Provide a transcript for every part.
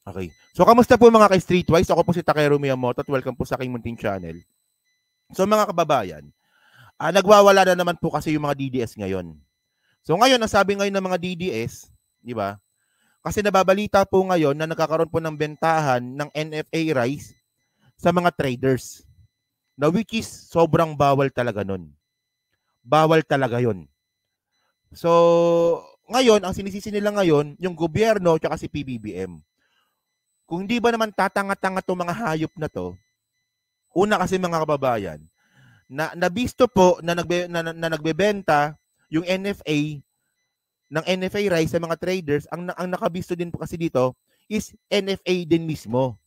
Okay. So, kamusta po mga ka-Streetwise? Ako po si Takeru Miyamoto at welcome po sa aking munting channel. So, mga kababayan, nagwawala na naman po kasi yung mga DDS ngayon. So, ngayon, ang sabi ngayon ng mga DDS, di ba? Kasi nababalita po ngayon na nagkakaroon po ng bentahan ng NFA rice sa mga traders. Na which is sobrang bawal talaga nun. Bawal talaga yun. So, ngayon, ang sinisisi nila ngayon, yung gobyerno at si PBBM. Kung hindi ba naman tatanga-tanga itong mga hayop na to, una kasi mga kababayan, na nabisto po na, nagbebenta yung NFA ng NFA rice sa mga traders, ang nakabisto din po kasi dito is NFA din mismo.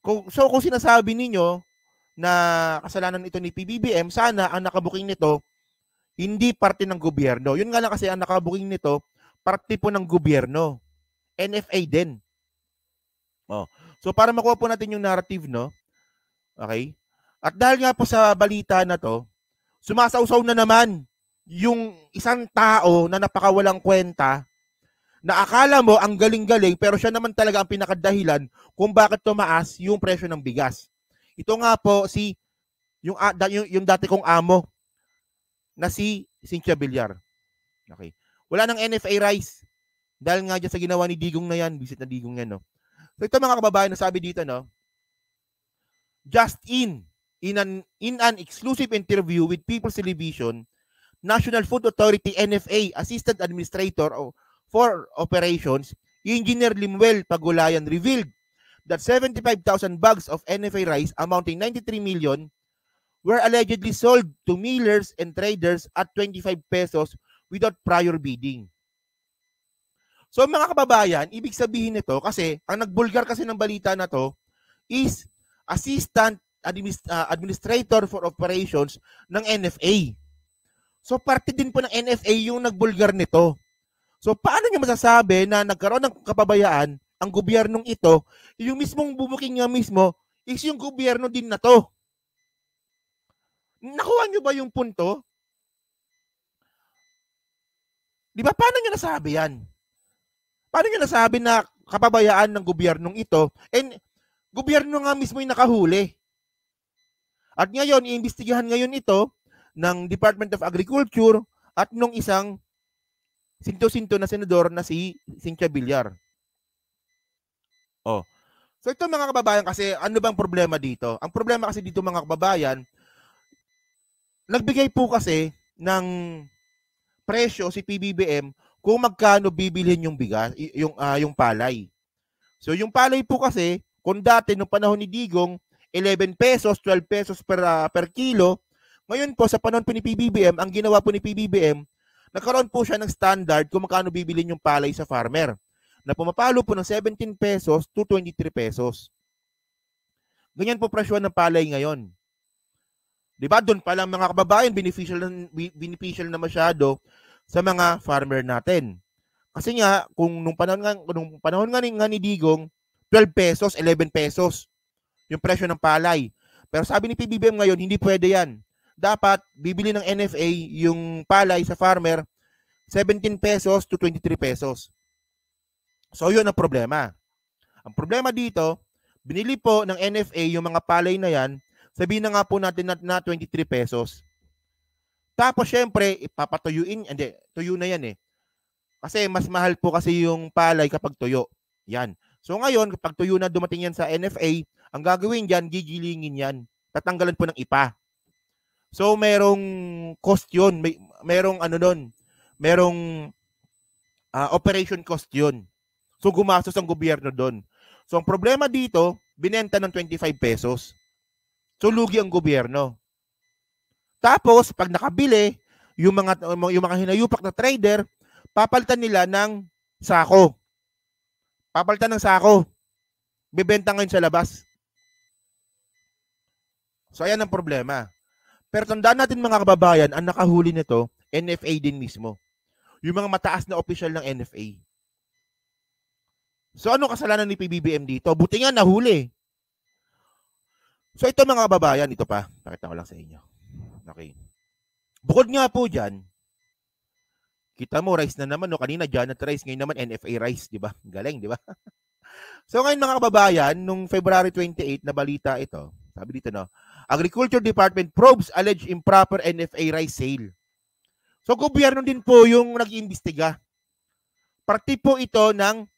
Kung sinasabi ninyo na kasalanan ito ni PBBM, sana ang nakabuking nito hindi parte ng gobyerno. Yun nga lang kasi ang nakabuking nito, parte po ng gobyerno. NFA din. Oh. So para makuha po natin yung narrative, no? Okay? At dahil nga po sa balita na to, sumasawsaw na naman yung isang tao na napakawalang kwenta na akala mo ang galing-galing pero siya naman talaga ang pinakadahilan kung bakit tumaas yung presyo ng bigas. Ito nga po si yung dati kong amo na si Cynthia Villar. Okay. Wala nang NFA rice dahil nga dyan sa ginawa ni Digong na yan, visit na Digong yan, no? So ito mga kababayan, nasabi dito, no? Just in an exclusive interview with People's Television, National Food Authority NFA Assistant Administrator for Operations, Engineer Limuel Pagulayan revealed that 75,000 bags of NFA rice amounting 93 million were allegedly sold to millers and traders at 25 pesos without prior bidding. So mga kababayan, ibig sabihin nito kasi ang nagbulgar kasi ng balita na to is Assistant Administrator for Operations ng NFA. So parte din po ng NFA yung nagbulgar nito. So paano niya masasabi na nagkaroon ng kapabayaan ang gobyernong ito, yung mismong bubuking niya mismo is yung gobyerno din na to. Nakuha niyo ba yung punto? Di ba? Paano niya nasabi yan? Paano niya nasabi na kapabayaan ng gobyernong ito? And gobyerno nga mismo yung nakahuli. At ngayon, iimbestigahan ngayon ito ng Department of Agriculture at nung isang sinto-sinto na senador na si Cynthia Villar. Oh. So ito mga kababayan kasi ano bang problema dito? Ang problema kasi dito mga kababayan, nagbigay po kasi ng presyo si PBBM kung magkano bibilhin yung bigas, yung palay. So yung palay po kasi, kung dati nung panahon ni Digong, 11 pesos, 12 pesos per kilo, ngayon po sa panahon po ni PBBM, ang ginawa po ni PBBM, nagkaroon po siya ng standard kung magkano bibilhin yung palay sa farmer, na pumapalo po ng 17 pesos to 23 pesos. Ganyan po presyo ng palay ngayon. Diba? Doon pa lang mga kababayan, beneficial na masyado sa mga farmer natin. Kasi nga, kung nung panahon nga ni Digong, 12 pesos, 11 pesos yung presyo ng palay. Pero sabi ni PBBM ngayon, hindi pwede yan. Dapat bibili ng NFA yung palay sa farmer 17 pesos to 23 pesos. So yun ang problema. Ang problema dito, binili po ng NFA yung mga palay na yan, sabihin na nga po natin na 23 pesos. Tapos syempre, ipapatuyuin, hindi, tuyo na yan eh. Kasi mas mahal po kasi yung palay kapag tuyo. Yan. So ngayon, kapag tuyo na dumating yan sa NFA, ang gagawin dyan, gigilingin yan. Tatanggalan po ng ipa. So merong cost yun. Merong ano nun. Merong operation cost yun. So gumastos ang gobyerno doon. So ang problema dito, binenta ng 25 pesos. So lugi ang gobyerno. Tapos pag nakabili, yung mga hinayupak na trader, papalitan nila ng sako. Papalitan ng sako. Bibenta ngayon sa labas. So ayan ang problema. Pero tandaan natin mga kababayan, ang nakahuli nito, NFA din mismo. Yung mga mataas na opisyal ng NFA. So ano kasalanan ni PBBM dito? Buti nga nahuli. So ito mga kababayan, ito pa. Pakita ko lang sa inyo. Okay. Bukod nga po dyan, kita mo, rice na naman. No? Kanina, Janet rice. Ngayon naman, NFA rice. Di ba? Galing, di ba? So ngayon mga kababayan, nung February 28 na balita ito, sabi dito no, Agriculture Department probes alleged improper NFA rice sale. So gobyerno din po yung nag-iimbestiga. Parte po ito ng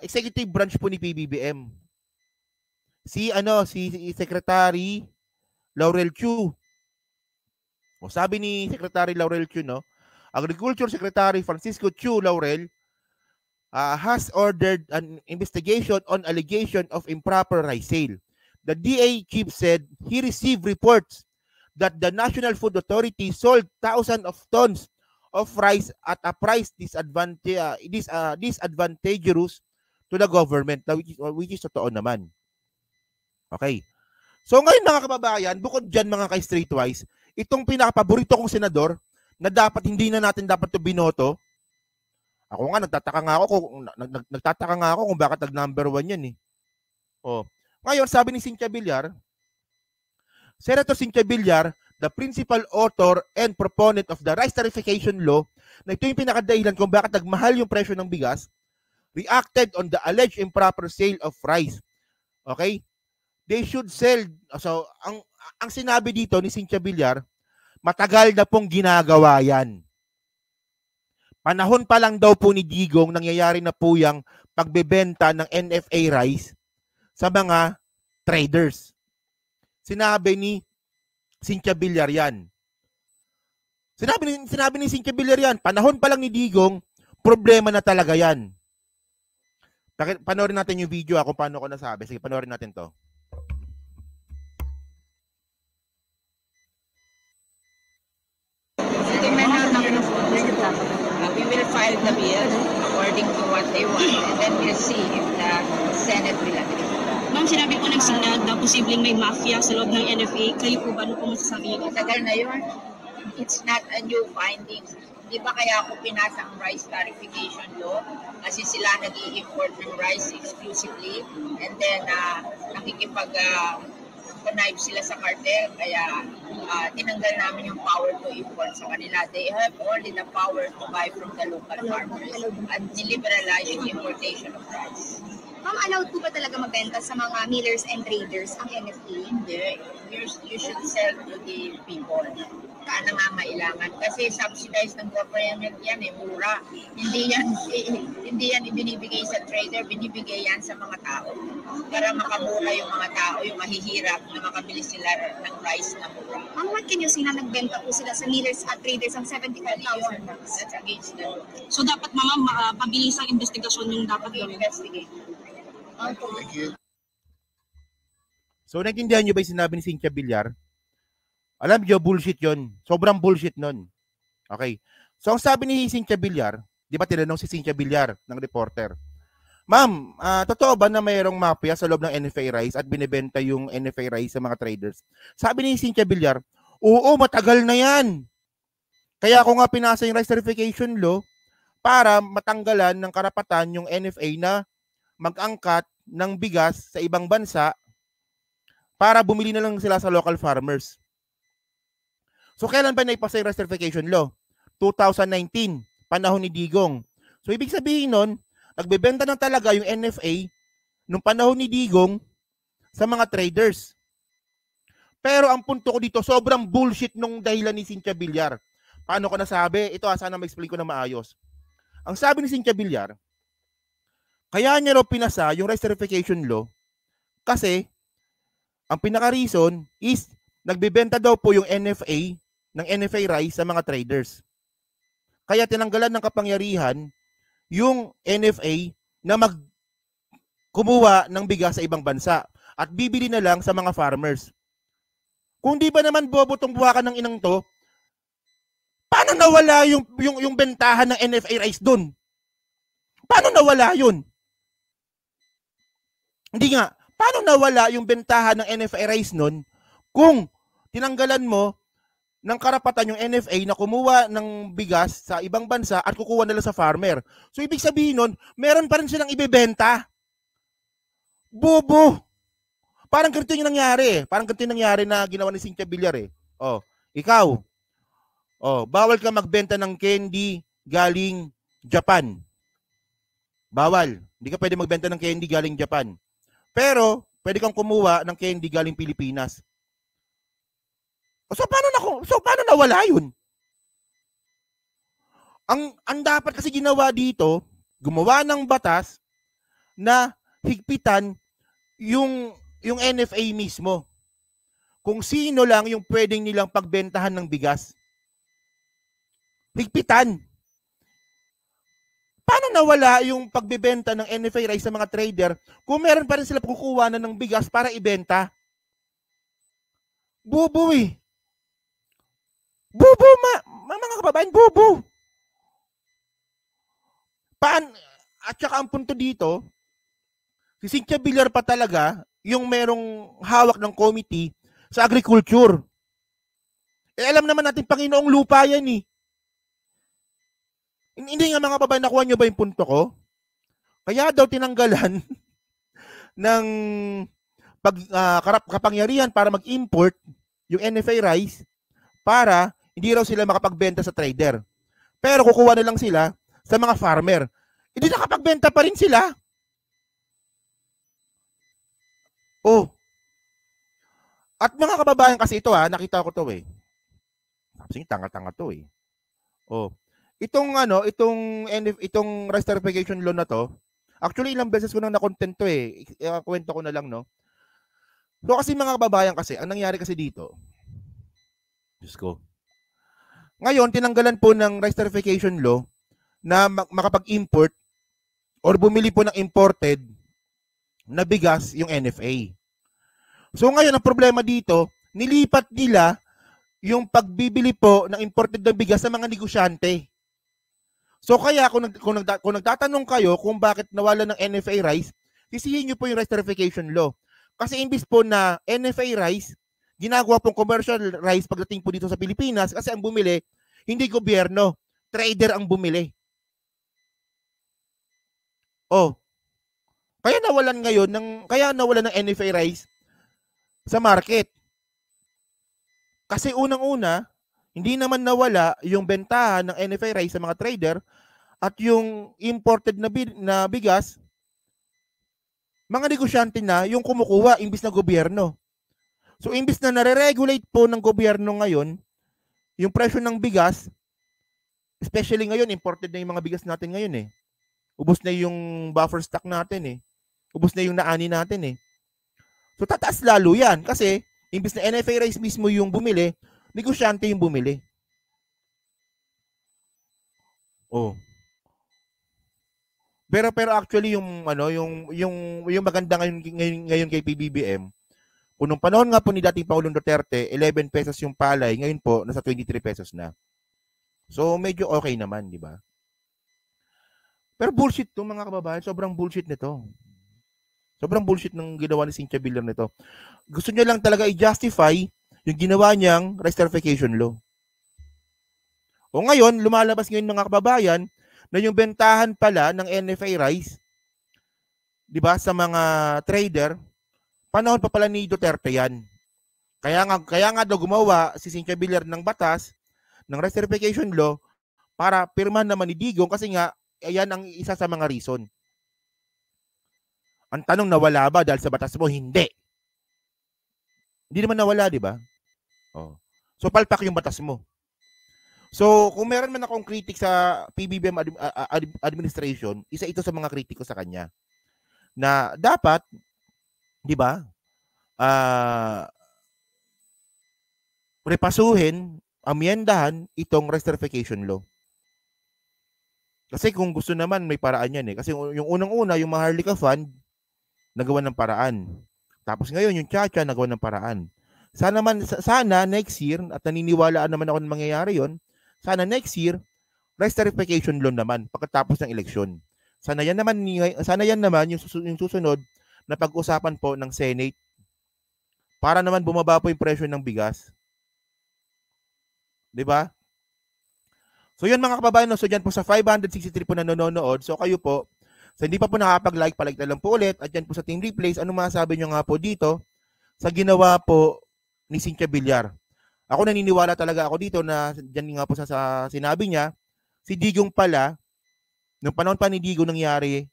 executive branch po ni PBBM. Si Secretary Laurel Chu. O sabi ni Secretary Laurel Chu no, Agriculture Secretary Francisco Chu Laurel has ordered an investigation on allegation of improper rice sale. The DA chief said he received reports that the National Food Authority sold thousands of tons of rice at a price disadvantageous to the government, which is totoo naman. Okay. So ngayon mga kababayan, bukod dyan mga ka-streetwise, itong pinakapaborito kong senador na dapat hindi na natin dapat to binoto. Ako nga nagtataka nga ako kung bakit nag-number 1 yan eh. Oh. Ngayon sabi ni Cynthia Villar, Senator Cynthia Villar, the principal author and proponent of the rice tarification law, na ito yung pinakadahilan kung bakit nagmahal yung presyo ng bigas, reacted on the alleged improper sale of rice. Okay? They should sell. So, ang sinabi dito ni Cynthia Villar, matagal na pong ginagawa yan. Panahon pa lang daw po ni Digong, nangyayari na po yung pagbebenta ng NFA rice sa mga traders. Sinabi ni Cynthia Villar yan. Sinabi ni Cynthia Villar yan, panahon pa lang ni Digong, problema na talaga yan. Panoorin natin yung video kung paano ko nasabi. Sige, panoorin natin to. We will file the bill according to what they want and then we'll see if the Senate will agree. Ma'am, sinabi po ng Senado na posibleng may mafia sa loob ng NFA. Kayo po ba ano po masasabi niyo? Matagal na yun. It's not a new findings. Di ba kaya ako pinasa ang rice tarification law? Kasi sila nag-i-import ng rice exclusively and then connive sila sa cartel, kaya tinanggal namin yung power to import sa kanila. They have only the power to buy from the local farmers at niliberalize yung importation of rice. Ma'am, allowed po ba talaga magbenta sa mga millers and traders ang NFA? Hindi. You should sell to the people na nangangailangan. Kasi subsidized ng government yan, mura. Hindi yan ibinibigay sa trader, binibigay yan sa mga tao. Para makamura yung mga tao, yung mahihirap na makabili sila ng rice na mura. Ma'am, what can you say na nagbenta po sila sa millers at traders ang 75,000? That's against the law. So dapat ma'am, pabilis ang investigasyon yung dapat gawin. Investigate. Thank you. So, naintindihan nyo ba yung sinabi ni Cynthia Villar? Alam nyo, bullshit yon. Sobrang bullshit nun. Okay. So, ang sabi ni Cynthia Villar, di ba tinanong si Cynthia Villar ng reporter, Ma'am, totoo ba na mayroong mafia sa loob ng NFA rice at binibenta yung NFA rice sa mga traders? Sabi ni Cynthia Villar, oo, matagal na yan. Kaya ako nga pinasa yung rice tarification law para matanggalan ng karapatan yung NFA na mag-angkat ng bigas sa ibang bansa para bumili na lang sila sa local farmers. So, kailan ba naipasa yung rice tarification law? 2019, panahon ni Digong. So, ibig sabihin nun, nagbebenta na talaga yung NFA nung panahon ni Digong sa mga traders. Pero ang punto ko dito, sobrang bullshit nung dahilan ni Cynthia Villar. Paano ko nasabi? Ito, sana ma-explain ko na maayos. Ang sabi ni Cynthia Villar, kaya niya raw pinasa yung rice tarification law kasi ang pinaka-reason is nagbebenta daw po yung NFA ng NFA rice sa mga traders. Kaya tinanggalan ng kapangyarihan yung NFA na kumuha ng bigas sa ibang bansa at bibili na lang sa mga farmers. Kung di ba naman bobo tong buwakan ng inang to, paano nawala yung bentahan ng NFA rice dun? Paano nawala yun? Hindi nga, paano nawala yung bentahan ng NFA rice nun kung tinanggalan mo ng karapatan yung NFA na kumuha ng bigas sa ibang bansa at kukuha nila sa farmer. So, ibig sabihin nun, meron pa rin silang ibebenta. Bobo! Parang ganito yung nangyari. Parang ganito yung nangyari na ginawa ni Cynthia Villar eh. Oh, ikaw, bawal ka magbenta ng candy galing Japan. Bawal. Hindi ka pwede magbenta ng candy galing Japan. Pero, pwede kang kumuha ng candy galing Pilipinas. So, paano nawala yun? Ang dapat kasi ginawa dito, gumawa ng batas na higpitan yung NFA mismo. Kung sino lang yung pwedeng nilang pagbentahan ng bigas. Higpitan. Paano nawala yung pagbebenta ng NFA rice sa mga trader kung meron pa rin sila kukuha na ng bigas para ibenta? Bubo eh. Bubo, mga kababayan, bubo. At saka ang punto dito, si Cynthia Villar pa talaga yung merong hawak ng committee sa agriculture. Alam naman natin, Panginoong lupa yan eh. Hindi nga mga babae, nakuha nyo ba yung punto ko? Kaya daw tinanggalan ng kapangyarihan para mag-import yung NFA rice para hindi raw sila makapagbenta sa trader. Pero kukuha na lang sila sa mga farmer. Hindi nakapagbenta pa rin sila. Oh. At mga kababayan kasi ito nakita ko to eh. Kasi tanga-tanga to eh. Oh. Itong rice tariffication law na to, actually ilang beses ko nang na-content to eh. Kwento ko na lang, no. So kasi mga kababayan kasi, ang nangyari kasi dito, Diyos ko. Ngayon, tinanggalan po ng rice tariffication law na makapag-import or bumili po ng imported na bigas yung NFA. So ngayon, ang problema dito, nilipat nila yung pagbibili po ng imported na bigas sa mga negosyante. So kaya kung nagtatanong kayo kung bakit nawala ng NFA rice, sisihin nyo po yung rice tariffication law. Kasi imbis po na NFA rice, ginagawa pong commercial rice pagdating po dito sa Pilipinas kasi ang bumili, hindi gobyerno, trader ang bumili. Oh. Kaya nawalan ng NFA rice sa market. Kasi unang-una, hindi naman nawala yung bentahan ng NFA rice sa mga trader at yung imported na bigas, mga negosyante na yung kumukuha imbis na gobyerno. So imbis na nare-regulate po ng gobyerno ngayon yung presyo ng bigas, especially ngayon, imported na yung mga bigas natin ngayon eh. Ubos na yung buffer stock natin eh. Ubos na yung naani natin eh. So tataas lalo yan kasi imbis na NFA rice mismo yung bumili, negosyante yung bumili. Oh. Pero actually yung maganda ngayon kay PBBM, kung nung panahon nga po ni dating Pangulong Duterte, 11 pesos yung palay, ngayon po nasa 23 pesos na. So medyo okay naman, di ba? Pero bullshit 'to mga kababayan, sobrang bullshit nito. Sobrang bullshit ng ginawa ni Cynthia Villar nito. Gusto niya lang talaga i-justify yung ginawa niyang rice tariffication law. O ngayon, lumalabas ngayon mga kababayan na yung bentahan pala ng NFA rice, di ba, sa mga trader, panahon pa pala ni Duterte yan. Kaya nga daw gumawa si Cynthia Villar ng batas ng rice tariffication law para pirmahan naman ni Digong kasi nga, ayan ang isa sa mga reason. Ang tanong, nawala ba dahil sa batas mo? Hindi. Hindi naman nawala, di ba? Oh. So, palpak yung batas mo. So, kung meron man akong kritik sa PBBM administration, isa ito sa mga kritiko sa kanya. Na dapat, di ba, repasuhin, amyendahan itong rice tariffication law. Kasi kung gusto naman, may paraan yan eh. Kasi yung unang-una, yung Maharlika Fund, nagawa ng paraan. Tapos ngayon, yung Chacha, nagawa ng paraan. Sana next year, at naniniwalaan naman ako na mangyayari yon, sana next year, rice tariffication law naman, pagkatapos ng eleksyon. Sana yan naman yung susunod na pag-usapan po ng Senate para naman bumaba po yung presyo ng bigas. Diba? So yun mga kababayan, so dyan po sa 563 po na nanonood, so kayo po, so hindi pa po nakapag-like, palike na lang po ulit, at dyan po sa Team Replays, ano masasabi nyo nga po dito sa ginawa po ni Cynthia Villar? Ako naniniwala talaga ako dito na dyan nga po sa sinabi niya, si Digong pala Nung panahon pa ni Digong nangyayari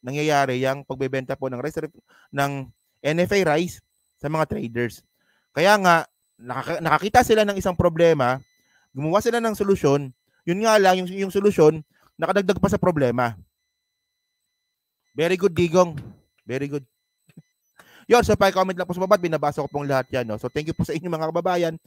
yung pagbebenta po ng NFA rice sa mga traders. Kaya nga, nakakita sila ng isang problema, gumawa sila ng solusyon, yun nga lang, yung solusyon, nakadagdag pa sa problema. Very good, Digong. Very good. Yun, so pa-comment lang po sa baba, binabasa ko pong lahat yan. No? So thank you po sa inyo mga kababayan.